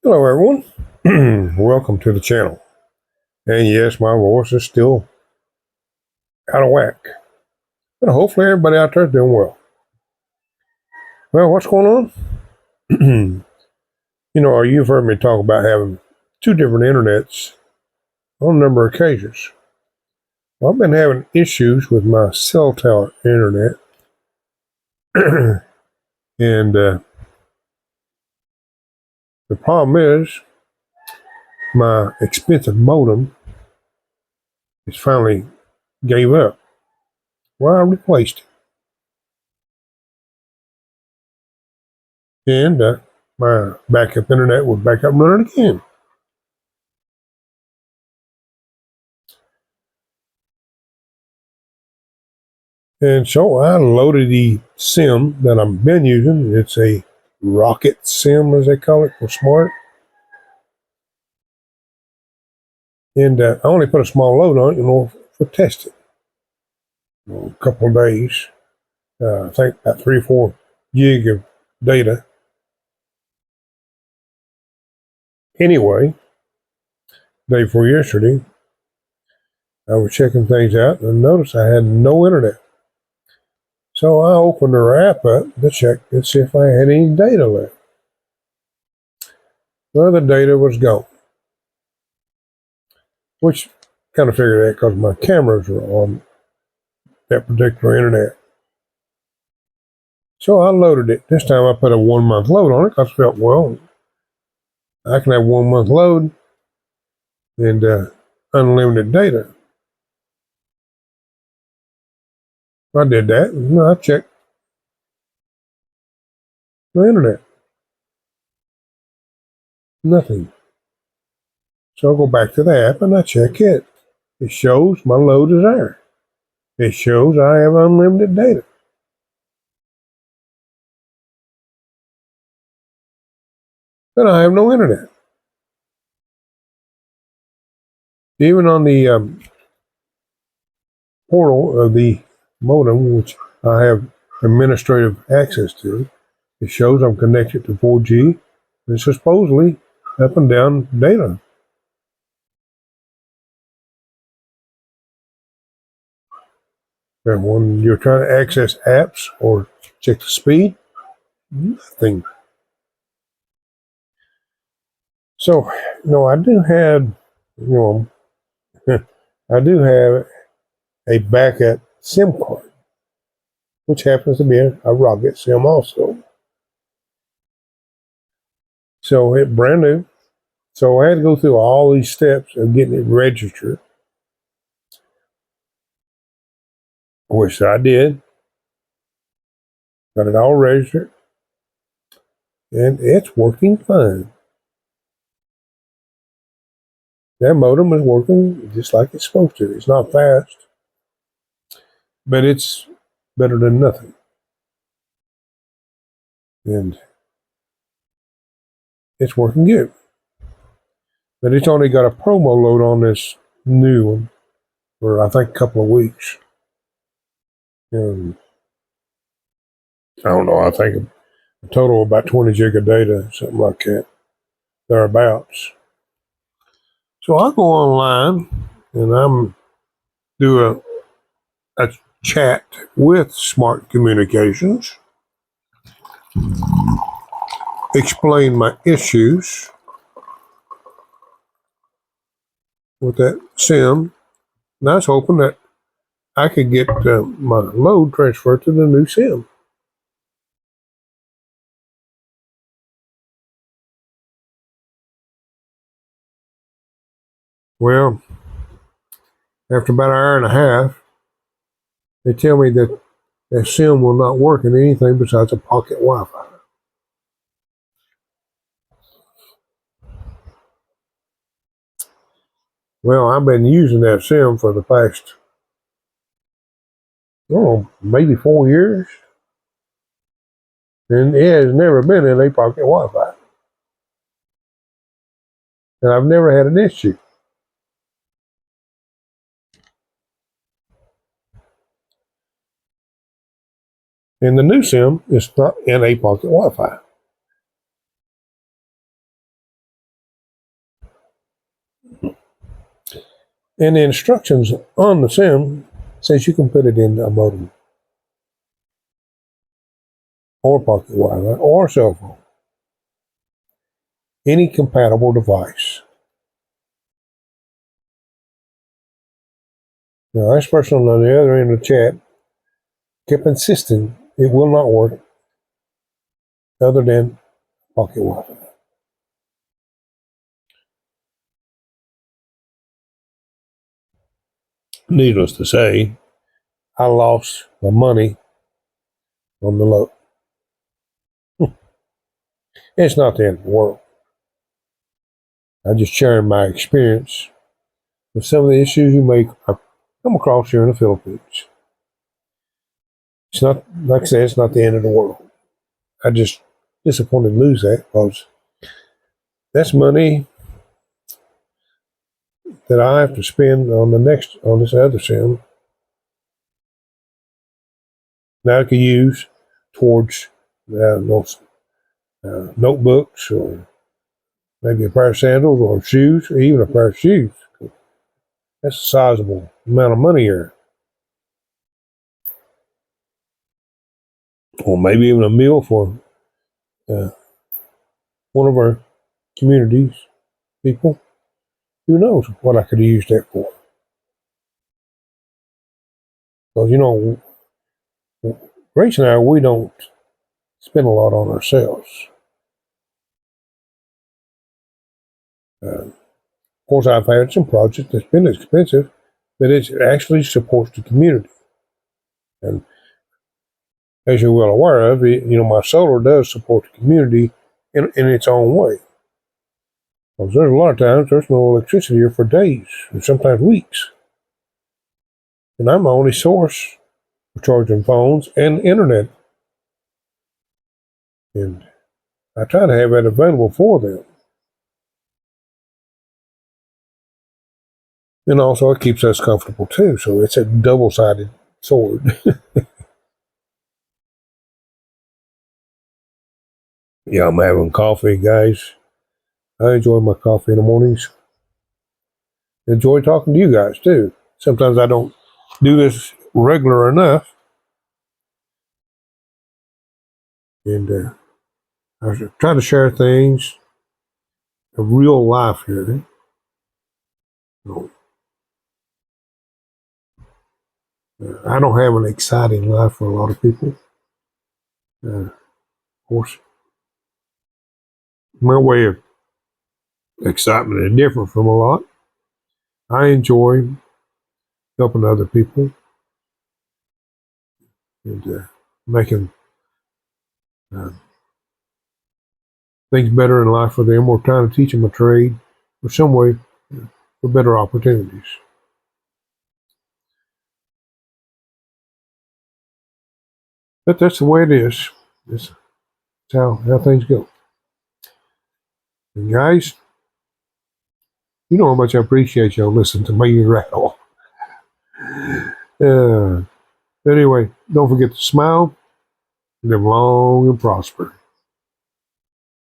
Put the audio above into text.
Hello, everyone. Welcome to the channel. And yes, my voice is still out of whack, but hopefully everybody out there is doing well. Well, what's going on? You've heard me talk about having two different internets on a number of occasions. Well, I've been having issues with my cell tower internet, and the problem is my expensive modem is finally gave up. Well, I replaced it, and my backup internet was back up and running again. And so I loaded the SIM that I've been using. It's a Rocket SIM, as they call it, for smart. And I only put a small load on it, for testing. A couple of days. I think about 3 or 4 gig of data. Anyway, day before yesterday, I was checking things out and noticed I had no internet. So I opened her app up to check and see if I had any data left. Well, the data was gone, which kind of figured that because my cameras were on that particular internet. So I loaded it. This time I put a 1 month load on it because I felt, well, I can have 1 month load and unlimited data. I did that, and I checked the internet. Nothing. So I go back to the app and I check it. It shows my load is there. It shows I have unlimited data. But I have no internet. Even on the portal of the modem, which I have administrative access to, it shows I'm connected to 4G. It's supposedly up and down data. And when you're trying to access apps or check the speed, nothing. So, I do have, I do have a backup SIM card, which happens to be a Rocket SIM also. So it's brand new. So I had to go through all these steps of getting it registered, which I did. Got it all registered, and it's working fine. That modem is working just like it's supposed to. It's not fast, but it's better than nothing. And it's working good. But it's only got a promo load on this new one for, I think, a couple of weeks. And I don't know, I think a total of about 20 gig of data, something like that, thereabouts. So I go online and I'm do a chat with Smart Communications, explain my issues with that SIM, and I was hoping that I could get my load transferred to the new SIM. Well, after about an hour and a half, they tell me that that SIM will not work in anything besides a pocket Wi-Fi. Well, I've been using that SIM for the past, maybe 4 years, and it has never been in a pocket Wi-Fi. And I've never had an issue. And the new SIM is not in a pocket Wi-Fi. And the instructions on the sim says you can put it in a modem or pocket Wi-Fi or cell phone. Any compatible device. Now, this person on the other end of the chat kept insisting it will not work other than pocket Wi-Fi. Needless to say, I lost my money on the load. It's not the end of the world. I'm just sharing my experience with some of the issues you may come across here in the Philippines. It's not, like I said, it's not the end of the world. I just disappointed to lose that because that's money that I have to spend on this other sim that I could use towards notebooks or maybe a pair of sandals or shoes, or even a pair of shoes. That's a sizable amount of money here. Or maybe even a meal for one of our communities people. Who knows what I could have used that for? Because, Grace and I, we don't spend a lot on ourselves. Of course, I've had some projects that's been expensive, but it actually supports the community. And as you're well aware of, my solar does support the community in its own way. Because there's a lot of times there's no electricity here for days, and sometimes weeks. And I'm the only source for charging phones and internet. And I try to have that available for them. And also it keeps us comfortable too, so it's a double-sided sword. Yeah, I'm having coffee, guys. I enjoy my coffee in the mornings. Enjoy talking to you guys too. Sometimes I don't do this regular enough. And I try to share things of real life here. I don't have an exciting life for a lot of people. Of course, my way of excitement is different from a lot. I enjoy helping other people and making things better in life for them, or trying to teach them a trade or some way for better opportunities. But that's the way it is. That's how things go. And guys, you know how much I appreciate y'all listening to me rattle. Anyway, don't forget to smile, live long and prosper.